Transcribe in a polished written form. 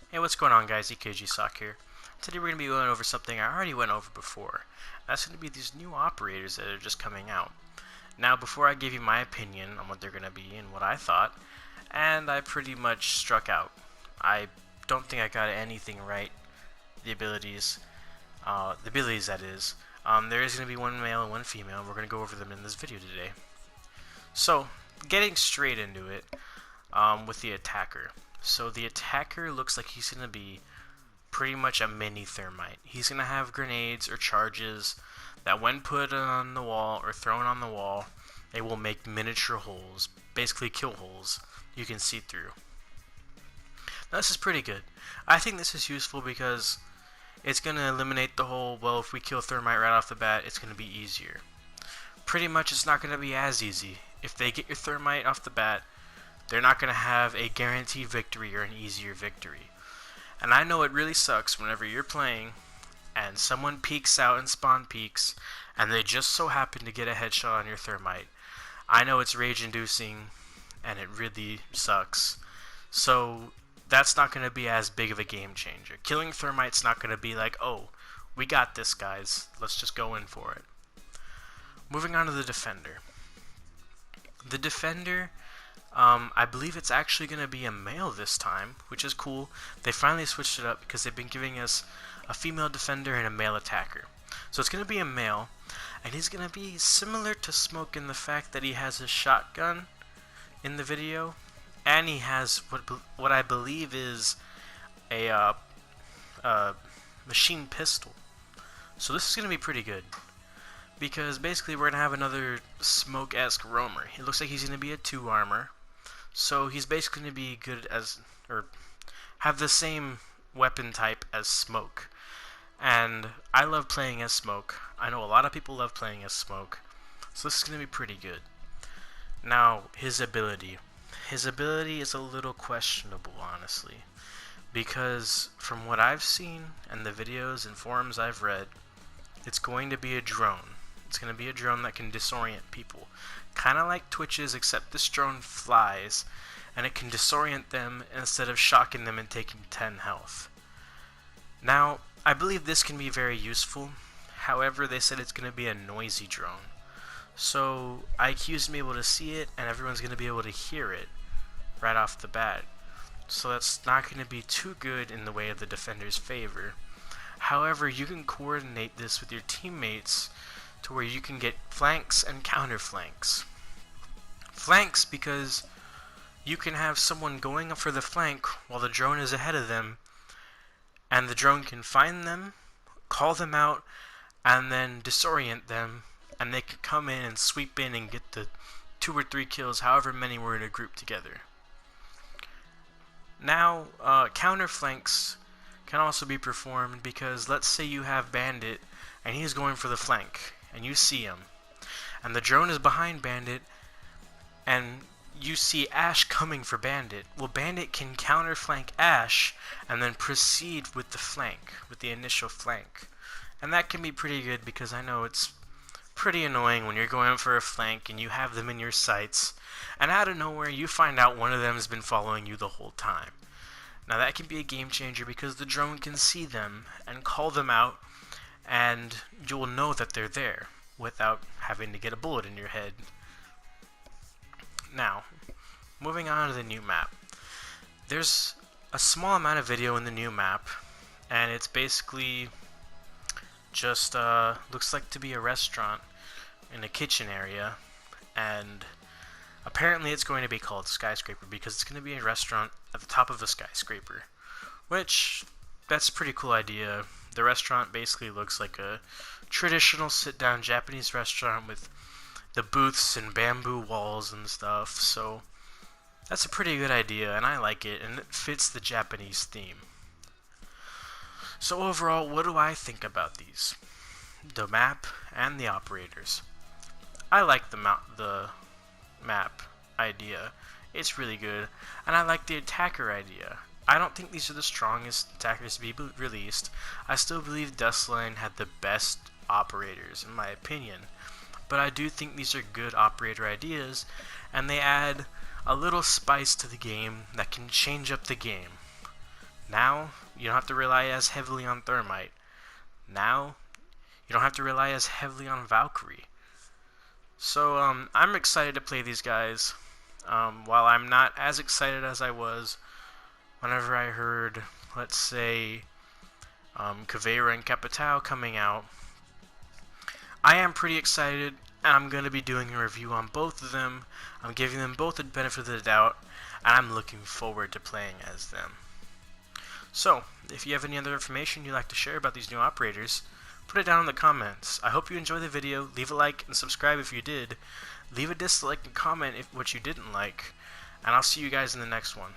Hey, what's going on, guys? EKG Sock here. Today we're going to be going over something I already went over before. That's going to be these new operators that are just coming out. Now, before I give you my opinion on what they're going to be and what I thought, and I pretty much struck out. I don't think I got anything right. The abilities that is. There is going to be one male and one female, and we're going to go over them in this video today. So, getting straight into it, with the attacker. So the attacker looks like he's going to be pretty much a mini thermite. He's going to have grenades or charges that when put on the wall or thrown on the wall, they will make miniature holes, basically kill holes you can see through. Now, this is pretty good. I think this is useful because it's going to eliminate the whole, well, if we kill thermite right off the bat, it's going to be easier. Pretty much it's not going to be as easy. If they get your thermite off the bat, they're not going to have a guaranteed victory or an easier victory. And I know it really sucks whenever you're playing and someone peeks out and spawn peeks and they just so happen to get a headshot on your thermite. I know it's rage inducing and it really sucks. So that's not going to be as big of a game changer. Killing thermite's not going to be like, oh, we got this, guys. Let's just go in for it. Moving on to the defender. The defender, I believe it's actually going to be a male this time, which is cool. They finally switched it up because they've been giving us a female defender and a male attacker. So it's going to be a male, and he's going to be similar to Smoke in the fact that he has a shotgun in the video, and he has what I believe is a machine pistol. So this is going to be pretty good, because basically we're going to have another Smoke-esque roamer. It looks like he's going to be a 2 armor. So he's basically going to be good as, or have the same weapon type as Smoke. And I love playing as Smoke. I know a lot of people love playing as Smoke. So this is going to be pretty good. Now, his ability. His ability is a little questionable, honestly. Because from what I've seen and the videos and forums I've read, it's going to be a drone. It's going to be a drone that can disorient people. Kind of like Twitch's, except this drone flies, and it can disorient them instead of shocking them and taking 10 health. Now, I believe this can be very useful. However, they said it's going to be a noisy drone. So, IQ's going to be able to see it, and everyone's going to be able to hear it right off the bat. So that's not going to be too good in the way of the defender's favor. However, you can coordinate this with your teammates to where you can get flanks and counter flanks. Flanks because you can have someone going up for the flank while the drone is ahead of them, and the drone can find them, call them out, and then disorient them, and they can come in and sweep in and get the 2 or 3 kills, however many were in a group together. Now, counter flanks can also be performed because let's say you have Bandit and he's going for the flank and you see him and the drone is behind Bandit and you see Ash coming for Bandit. Well, Bandit can counter flank Ash and then proceed with the flank, with the initial flank. And that can be pretty good because I know it's pretty annoying when you're going for a flank and you have them in your sights and out of nowhere you find out one of them has been following you the whole time. Now that can be a game changer because the drone can see them and call them out, and you'll know that they're there without having to get a bullet in your head. Now, moving on to the new map. There's a small amount of video in the new map, and it's basically just looks like to be a restaurant in a kitchen area, and apparently it's going to be called Skyscraper because it's going to be a restaurant at the top of a skyscraper, which, that's a pretty cool idea. The restaurant basically looks like a traditional sit-down Japanese restaurant with the booths and bamboo walls and stuff, so that's a pretty good idea, and I like it, and it fits the Japanese theme. So overall, what do I think about these? The map and the operators. I like the map idea. It's really good, and I like the attacker idea. I don't think these are the strongest attackers to be released. I still believe Dustline had the best operators in my opinion, but I do think these are good operator ideas, and they add a little spice to the game that can change up the game. Now, you don't have to rely as heavily on Thermite. Now, you don't have to rely as heavily on Valkyrie. So, I'm excited to play these guys. While I'm not as excited as I was whenever I heard, let's say, Caveira and Capitao coming out, I am pretty excited, and I'm going to be doing a review on both of them. I'm giving them both the benefit of the doubt, and I'm looking forward to playing as them. So, if you have any other information you'd like to share about these new operators, put it down in the comments. I hope you enjoyed the video. Leave a like and subscribe if you did. Leave a dislike and comment if what you didn't like. And I'll see you guys in the next one.